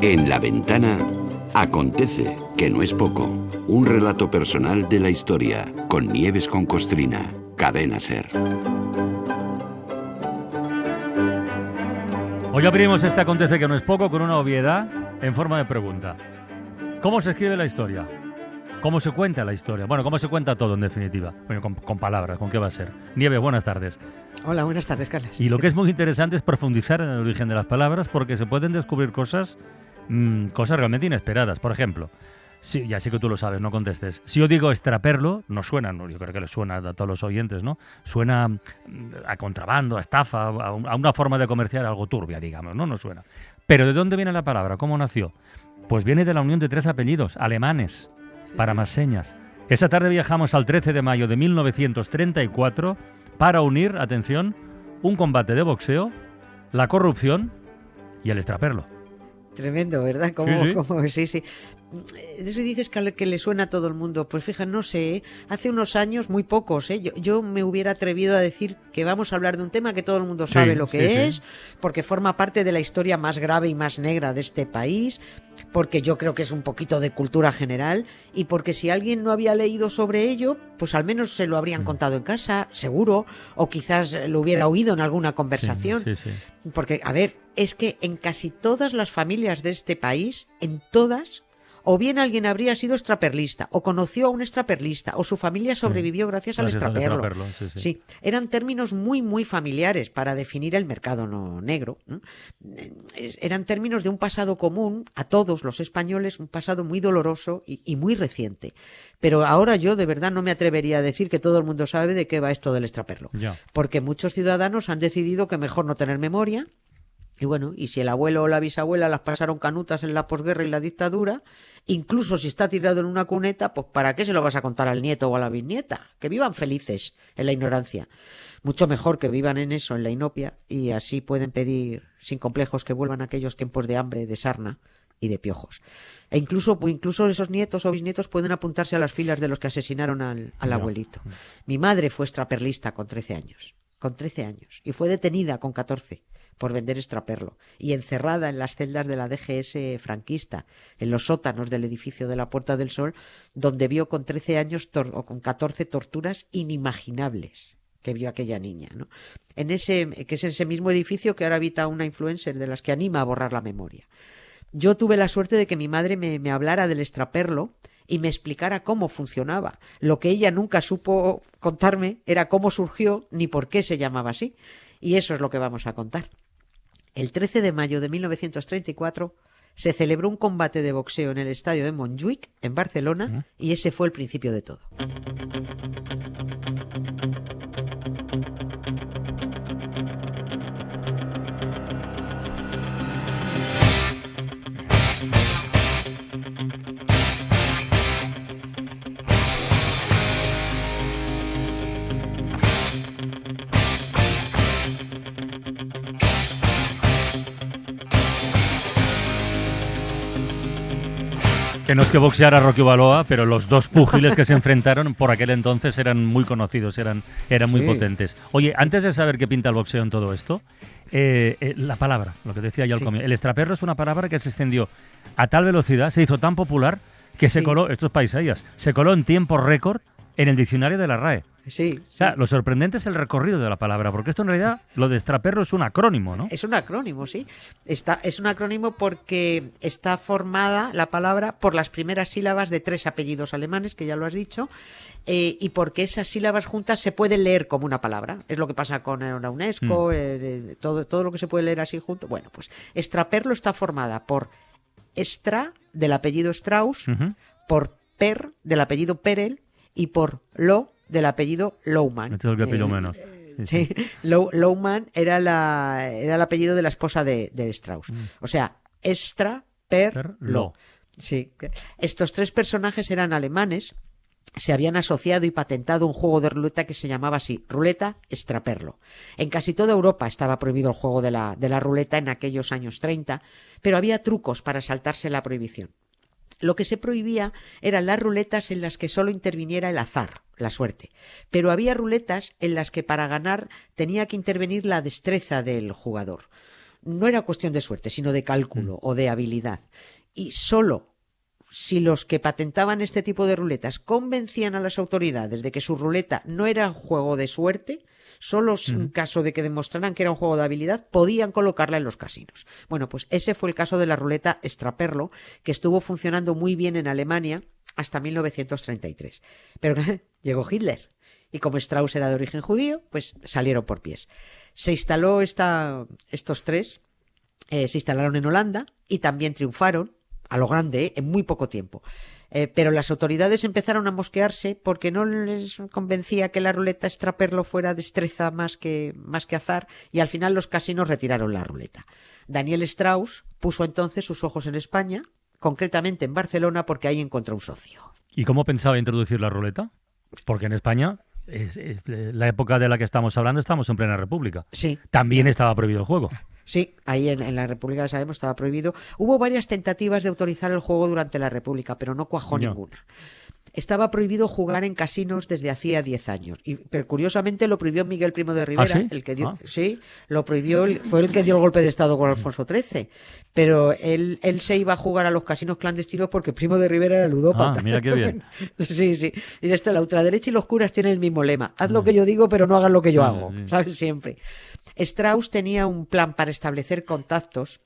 En La Ventana acontece, que no es poco, un relato personal de la historia, con Nieves con Costrina, Cadena SER. Hoy abrimos este acontece que no es poco con una obviedad en forma de pregunta. ¿Cómo se escribe la historia? ¿Cómo se cuenta la historia? Bueno, ¿cómo se cuenta todo en definitiva? Bueno, con palabras, ¿con qué va a ser? Nieves, buenas tardes. Hola, buenas tardes, Carlos. Y lo que es muy interesante es profundizar en el origen de las palabras, porque se pueden descubrir cosas realmente inesperadas. Por ejemplo, sí, ya sé que tú lo sabes, no contestes. Si yo digo extraperlo, no suena, no, yo creo que le suena a todos los oyentes, ¿no? Suena a contrabando, a estafa, a una forma de comerciar algo turbia, digamos, ¿no? No suena. Pero ¿de dónde viene la palabra? ¿Cómo nació? Pues viene de la unión de tres apellidos alemanes, para más señas. Esta tarde viajamos al 13 de mayo de 1934 para unir, atención, un combate de boxeo, la corrupción y el extraperlo. Tremendo, ¿verdad? Sí. Eso dices que le suena a todo el mundo. Pues fíjate, no sé, hace unos años, muy pocos, yo me hubiera atrevido a decir que vamos a hablar de un tema que todo el mundo sabe lo que es, porque forma parte de la historia más grave y más negra de este país, porque yo creo que es un poquito de cultura general, y porque si alguien no había leído sobre ello, pues al menos se lo habrían contado en casa, seguro, o quizás lo hubiera oído en alguna conversación. Sí. Porque, a ver, es que en casi todas las familias de este país, en todas, o bien alguien habría sido extraperlista, o conoció a un extraperlista, o su familia sobrevivió gracias al extraperlo. Sí, eran términos muy, muy familiares para definir el mercado negro, ¿no? Eran términos de un pasado común a todos los españoles, un pasado muy doloroso y muy reciente. Pero ahora yo de verdad no me atrevería a decir que todo el mundo sabe de qué va esto del extraperlo. Porque muchos ciudadanos han decidido que mejor no tener memoria. Y bueno, y si el abuelo o la bisabuela las pasaron canutas en la posguerra y la dictadura, incluso si está tirado en una cuneta, pues ¿para qué se lo vas a contar al nieto o a la bisnieta? Que vivan felices en la ignorancia. Mucho mejor que vivan en eso, en la inopia, y así pueden pedir sin complejos que vuelvan aquellos tiempos de hambre, de sarna y de piojos. E incluso esos nietos o bisnietos pueden apuntarse a las filas de los que asesinaron al abuelito. Mi madre fue extraperlista con 13 años. Y fue detenida con 14. Por vender extraperlo, y encerrada en las celdas de la DGS franquista, en los sótanos del edificio de la Puerta del Sol, donde vio con 13 años o con 14 torturas inimaginables que vio aquella niña, ¿no? Que es ese mismo edificio que ahora habita una influencer de las que anima a borrar la memoria. Yo tuve la suerte de que mi madre me hablara del extraperlo y me explicara cómo funcionaba. Lo que ella nunca supo contarme era cómo surgió ni por qué se llamaba así. Y eso es lo que vamos a contar. El 13 de mayo de 1934 se celebró un combate de boxeo en el estadio de Montjuïc, en Barcelona, y ese fue el principio de todo. Que no es que boxeara Rocky Balboa, pero los dos púgiles que se enfrentaron por aquel entonces eran muy conocidos, eran muy potentes. Oye, antes de saber qué pinta el boxeo en todo esto, la palabra, lo que decía yo al comienzo, el extraperlo es una palabra que se extendió a tal velocidad, se hizo tan popular que se coló, esto es paisajías, se coló en tiempo récord en el diccionario de la RAE. Sí. O sea, lo sorprendente es el recorrido de la palabra, porque esto en realidad, lo de extraperlo es un acrónimo, ¿no? Es un acrónimo, sí. Es un acrónimo porque está formada la palabra por las primeras sílabas de 3 apellidos alemanes, que ya lo has dicho, y porque esas sílabas juntas se pueden leer como una palabra. Es lo que pasa con la UNESCO, todo lo que se puede leer así junto. Bueno, pues extraperlo está formada por extra, del apellido Strauss, por per, del apellido Perel, y por lo, del apellido Lohmann. Este es el que pillo menos. Sí. Lohmann era el apellido de la esposa de Strauss. O sea, extra, per, lo. Sí. Estos 3 personajes eran alemanes. Se habían asociado y patentado un juego de ruleta que se llamaba así, ruleta extraperlo. En casi toda Europa estaba prohibido el juego de la ruleta en aquellos años 30, pero había trucos para saltarse la prohibición. Lo que se prohibía eran las ruletas en las que solo interviniera el azar, la suerte. Pero había ruletas en las que para ganar tenía que intervenir la destreza del jugador. No era cuestión de suerte, sino de cálculo o de habilidad. Y solo si los que patentaban este tipo de ruletas convencían a las autoridades de que su ruleta no era un juego de suerte, solo en caso de que demostraran que era un juego de habilidad, podían colocarla en los casinos. Bueno, pues ese fue el caso de la ruleta Extraperlo, que estuvo funcionando muy bien en Alemania hasta 1933. Pero llegó Hitler, y como Strauss era de origen judío, pues salieron por pies. Se instaló estos tres, se instalaron en Holanda y también triunfaron, a lo grande, en muy poco tiempo. Pero las autoridades empezaron a mosquearse porque no les convencía que la ruleta Extraperlo fuera destreza más que azar, y al final los casinos retiraron la ruleta. Daniel Strauss puso entonces sus ojos en España, concretamente en Barcelona, porque ahí encontró un socio. ¿Y cómo pensaba introducir la ruleta? Porque en España, es la época de la que estamos hablando, estamos en plena república. Sí. También estaba prohibido el juego. Sí, ahí en la República de Sabemos estaba prohibido. Hubo varias tentativas de autorizar el juego durante la República, pero no cuajó ninguna. Estaba prohibido jugar en casinos desde hacía 10 años. Pero curiosamente lo prohibió Miguel Primo de Rivera, ¿Ah, sí? el que dio, sí, lo prohibió, fue el que dio el golpe de Estado con Alfonso XIII. Pero él se iba a jugar a los casinos clandestinos porque Primo de Rivera era ludópata. Ah, mira qué bien. Sí. Y esto, la ultraderecha y los curas tienen el mismo lema: haz lo que yo digo, pero no hagas lo que yo hago. ¿Sabes? Siempre. Strauss tenía un plan para establecer contactos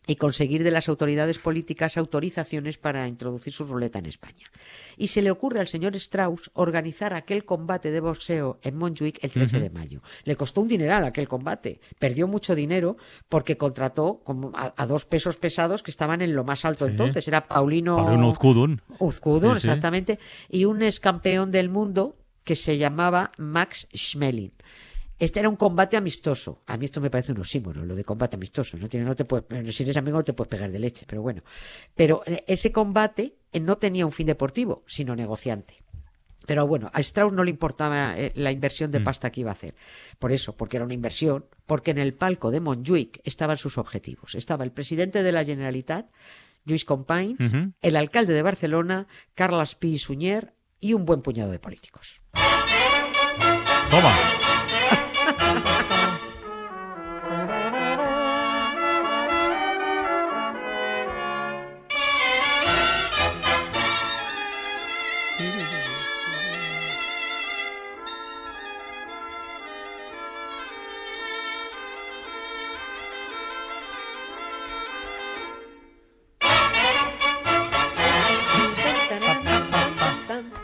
y conseguir de las autoridades políticas autorizaciones para introducir su ruleta en España. Y se le ocurre al señor Strauss organizar aquel combate de boxeo en Montjuic el 13 de mayo. Le costó un dineral aquel combate. Perdió mucho dinero porque contrató a dos pesos pesados que estaban en lo más alto entonces. Era Paulino Uzkudun. Uzkudun, exactamente. Y un ex campeón del mundo que se llamaba Max Schmeling. Este era un combate amistoso. A mí esto me parece un oxímoron, lo de combate amistoso. Si eres amigo no te puedes pegar de leche, pero bueno. Pero ese combate no tenía un fin deportivo, sino negociante. Pero bueno, a Strauss no le importaba la inversión de pasta que iba a hacer. Por eso, porque era una inversión, porque en el palco de Montjuic estaban sus objetivos. Estaba el presidente de la Generalitat, Lluís Companys, el alcalde de Barcelona, Carles Pi i Sunyer, y un buen puñado de políticos. ¡Toma!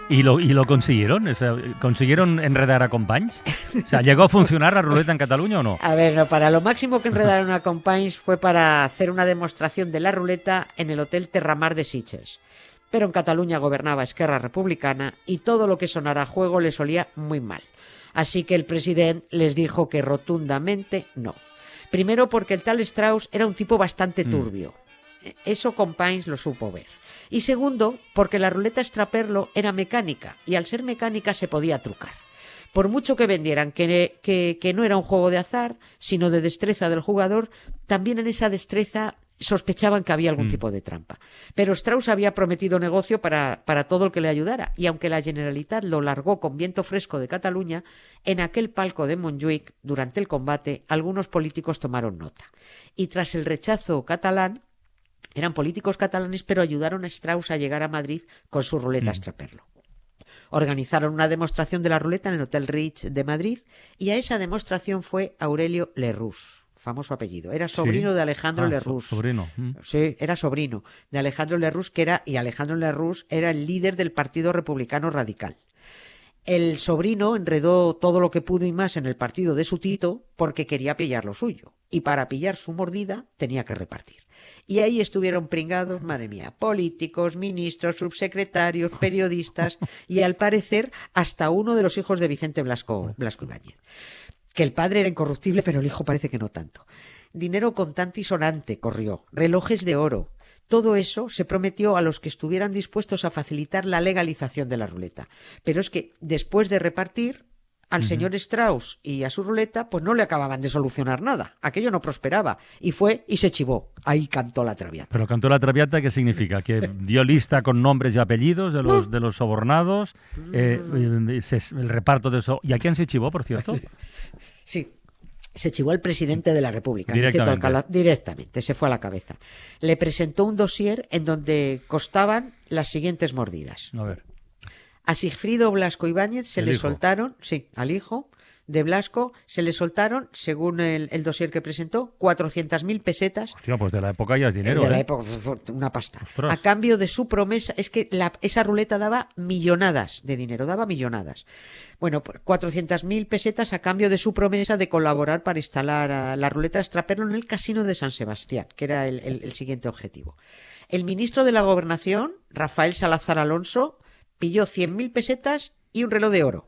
¿Y lo consiguieron? O sea, ¿consiguieron enredar a Companys? O sea, ¿llegó a funcionar la ruleta en Cataluña o no? A ver, no, para lo máximo que enredaron a Companys fue para hacer una demostración de la ruleta en el Hotel Terramar de Sitges. Pero en Cataluña gobernaba Esquerra Republicana y todo lo que sonara a juego les olía muy mal. Así que el presidente les dijo que rotundamente no. Primero porque el tal Strauss era un tipo bastante turbio. Eso Companys lo supo ver. Y segundo, porque la ruleta Extraperlo era mecánica, y al ser mecánica se podía trucar. Por mucho que vendieran que no era un juego de azar, sino de destreza del jugador, también en esa destreza sospechaban que había algún tipo de trampa. Pero Strauss había prometido negocio para todo el que le ayudara, y aunque la Generalitat lo largó con viento fresco de Cataluña, en aquel palco de Montjuic, durante el combate, algunos políticos tomaron nota. Y tras el rechazo catalán, eran políticos catalanes, pero ayudaron a Strauss a llegar a Madrid con su ruleta Extraperlo. Organizaron una demostración de la ruleta en el Hotel Ritz de Madrid, y a esa demostración fue Aurelio Lerroux, famoso apellido. Era sobrino de Alejandro Lerroux. Sobrino. Sí, era sobrino de Alejandro Lerroux, Alejandro Lerroux era el líder del Partido Republicano Radical. El sobrino enredó todo lo que pudo y más en el partido de su tito porque quería pillar lo suyo. Y para pillar su mordida tenía que repartir. Y ahí estuvieron pringados, madre mía, políticos, ministros, subsecretarios, periodistas y al parecer hasta uno de los hijos de Vicente Blasco Ibáñez. Que el padre era incorruptible, pero el hijo parece que no tanto. Dinero contante y sonante corrió, relojes de oro. Todo eso se prometió a los que estuvieran dispuestos a facilitar la legalización de la ruleta. Pero es que después de repartir, al señor Strauss y a su ruleta, pues no le acababan de solucionar nada. Aquello no prosperaba. Y fue y se chivó. Ahí cantó la Traviata. Pero cantó la Traviata, ¿qué significa? Que dio lista con nombres y apellidos de los sobornados, el reparto de eso. ¿Y a quién se chivó, por cierto? Sí. Se chivó al presidente de la República. Directamente. Directamente, se fue a la cabeza. Le presentó un dossier en donde constaban las siguientes mordidas. A ver. A Sigfrido Blasco Ibáñez se le soltaron, sí, al hijo de Blasco, se le soltaron, según el dossier que presentó, 400.000 pesetas. Hostia, pues de la época ya es dinero. De la época, una pasta. Ostras. A cambio de su promesa, es que esa ruleta daba millonadas de dinero, daba millonadas. Bueno, 400.000 pesetas a cambio de su promesa de colaborar para instalar a la ruleta Extraperlo en el Casino de San Sebastián, que era el siguiente objetivo. El ministro de la Gobernación, Rafael Salazar Alonso, pilló 100.000 pesetas y un reloj de oro,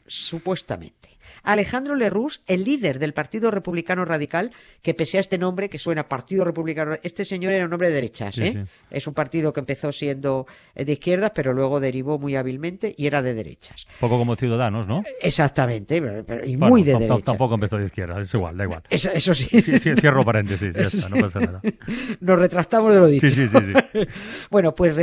supuestamente. Alejandro Lerroux, el líder del Partido Republicano Radical, que pese a este nombre que suena Partido Republicano, este señor era un hombre de derechas, ¿eh? Sí. Es un partido que empezó siendo de izquierdas, pero luego derivó muy hábilmente y era de derechas. Poco como Ciudadanos, ¿no? Exactamente, y muy de derechas. Tampoco empezó de izquierdas, es igual, da igual. Eso sí. Cierro paréntesis, ya está, no pasa nada. Nos retractamos de lo dicho. Sí. Bueno, pues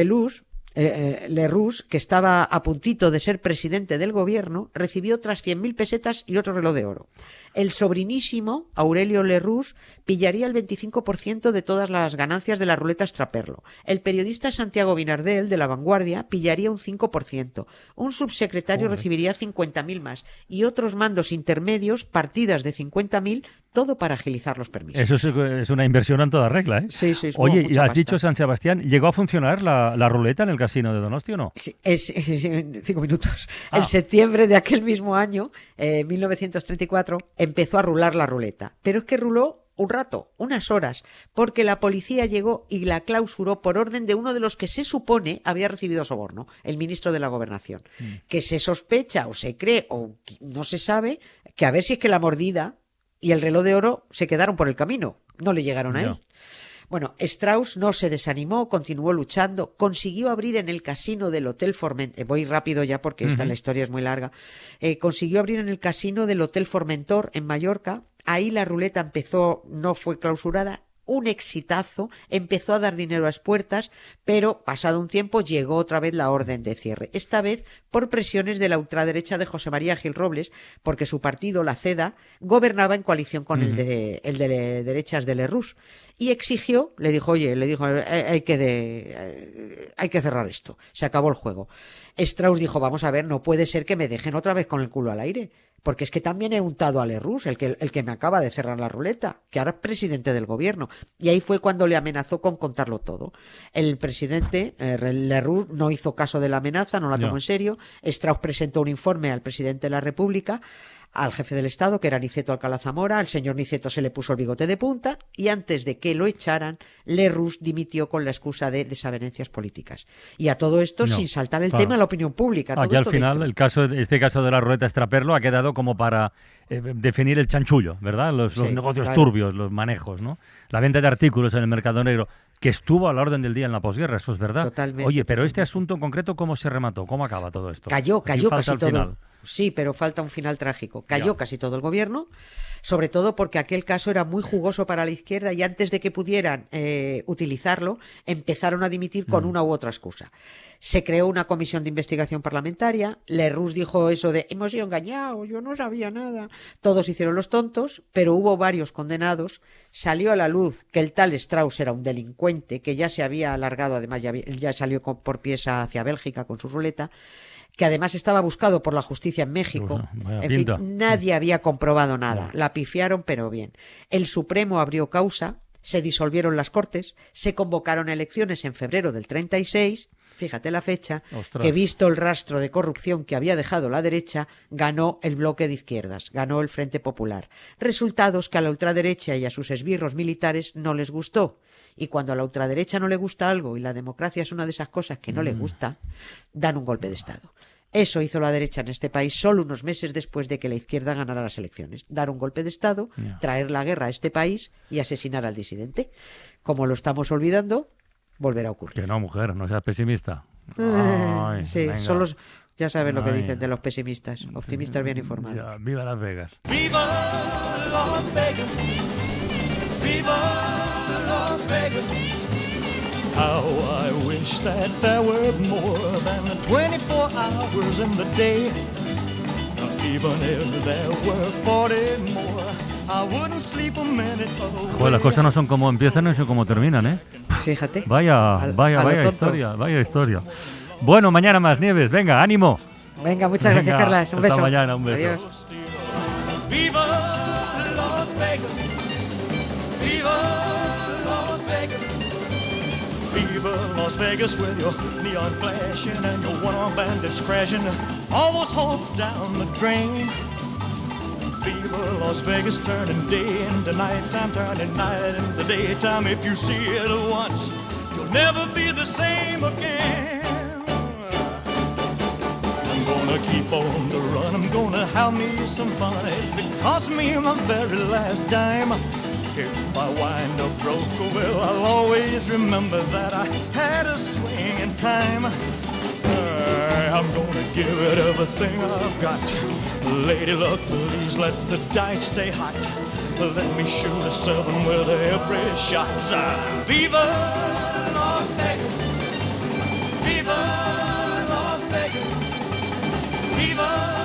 Lerroux, que estaba a puntito de ser presidente del gobierno, recibió otras 100.000 pesetas y otro reloj de oro. El sobrinísimo, Aurelio Lerroux, pillaría el 25% de todas las ganancias de la ruleta Extraperlo. El periodista Santiago Binardel, de La Vanguardia, pillaría un 5%. Un subsecretario recibiría 50.000 más. Y otros mandos intermedios, partidas de 50.000, todo para agilizar los permisos. Eso es una inversión en toda regla, ¿eh? Sí. Oye, ¿y has dicho San Sebastián? ¿Llegó a funcionar la ruleta en el casino de Donosti o no? Sí, en 5 minutos. En septiembre de aquel mismo año, 1934, empezó a rular la ruleta. Pero es que ruló un rato, unas horas, porque la policía llegó y la clausuró por orden de uno de los que se supone había recibido soborno, el ministro de la Gobernación. Que se sospecha o se cree o no se sabe que a ver si es que la mordida y el reloj de oro se quedaron por el camino, no le llegaron a él. Bueno, Strauss no se desanimó, continuó luchando, consiguió abrir en el casino del Hotel Formentor, voy rápido ya porque la historia es muy larga, consiguió abrir en el casino del Hotel Formentor en Mallorca, ahí la ruleta empezó, no fue clausurada, un exitazo, empezó a dar dinero a expuertas, pero pasado un tiempo llegó otra vez la orden de cierre. Esta vez por presiones de la ultraderecha de José María Gil Robles, porque su partido, la CEDA, gobernaba en coalición con el de derechas de Lerroux. Y exigió, le dijo, hay que cerrar esto. Se acabó el juego. Strauss dijo, vamos a ver, no puede ser que me dejen otra vez con el culo al aire. Porque es que también he untado a Lerroux, el que me acaba de cerrar la ruleta, que ahora es presidente del gobierno. Y ahí fue cuando le amenazó con contarlo todo. El presidente, Lerroux, no hizo caso de la amenaza, no la tomó en serio. Strauss presentó un informe al presidente de la República, al jefe del Estado, que era Niceto Alcalá Zamora. Al señor Niceto se le puso el bigote de punta y antes de que lo echaran, Lerroux dimitió con la excusa de desavenencias políticas. Y a todo esto sin saltar el tema a la opinión pública. Todo aquí al final, este caso de la ruleta Extraperlo ha quedado como para definir el chanchullo, ¿verdad? Los negocios turbios, los manejos, ¿no? La venta de artículos en el mercado negro, que estuvo a la orden del día en la posguerra, eso es verdad. Totalmente. Oye, pero este asunto en concreto, ¿cómo se remató? ¿Cómo acaba todo esto? Cayó casi todo. Sí, pero falta un final trágico. Cayó casi todo el gobierno, sobre todo porque aquel caso era muy jugoso para la izquierda y antes de que pudieran utilizarlo, empezaron a dimitir con una u otra excusa. Se creó una comisión de investigación parlamentaria. Lerroux dijo eso de hemos sido engañados, yo no sabía nada. Todos hicieron los tontos, pero hubo varios condenados. Salió a la luz que el tal Strauss era un delincuente que ya se había alargado, además ya salió por pieza hacia Bélgica con su ruleta, que además estaba buscado por la justicia en México. En fin, nadie había comprobado nada. La pifiaron, pero bien. El Supremo abrió causa, se disolvieron las Cortes, se convocaron elecciones en febrero del 36, fíjate la fecha, que visto el rastro de corrupción que había dejado la derecha, ganó el bloque de izquierdas, ganó el Frente Popular. Resultados que a la ultraderecha y a sus esbirros militares no les gustó. Y cuando a la ultraderecha no le gusta algo y la democracia es una de esas cosas que no le gusta, dan un golpe de Estado. Eso hizo la derecha en este país solo unos meses después de que la izquierda ganara las elecciones. Dar un golpe de Estado, traer la guerra a este país y asesinar al disidente. Como lo estamos olvidando, volverá a ocurrir. Que no, mujer, no seas pesimista. Sí, Ya sabes lo que Ay. dicen de los pesimistas. Optimistas bien informados. Ya, viva Las Vegas. Viva Las Vegas. Viva Las Vegas. How I wish that there were more than 24 hours in the day. Even if there were 40 more, I wouldn't sleep a minute away. Joder, las cosas no son como empiezan, no son como terminan, ¿eh? Fíjate. Vaya a lo vaya tonto. historia, vaya historia. Bueno, mañana más, Nieves. Venga, ánimo. Venga, muchas gracias, Venga, Carlas. Un hasta beso. mañana, un beso. Adiós. Viva Las Vegas. Viva Las Vegas. Viva Las Vegas with your neon flashing and your one-armed bandits crashing. All those hopes down the drain. Viva Las Vegas, turning day into nighttime, turning night into daytime. If you see it once, you'll never be the same again. I'm gonna keep on the run, I'm gonna have me some fun. It cost me my very last dime. If I wind up broke, well, I'll always remember that I had a swing in time. I'm gonna give it everything I've got. Lady luck, please let the dice stay hot. Let me shoot a 7 with every shot. Viva Las Vegas. Viva Las Vegas. Viva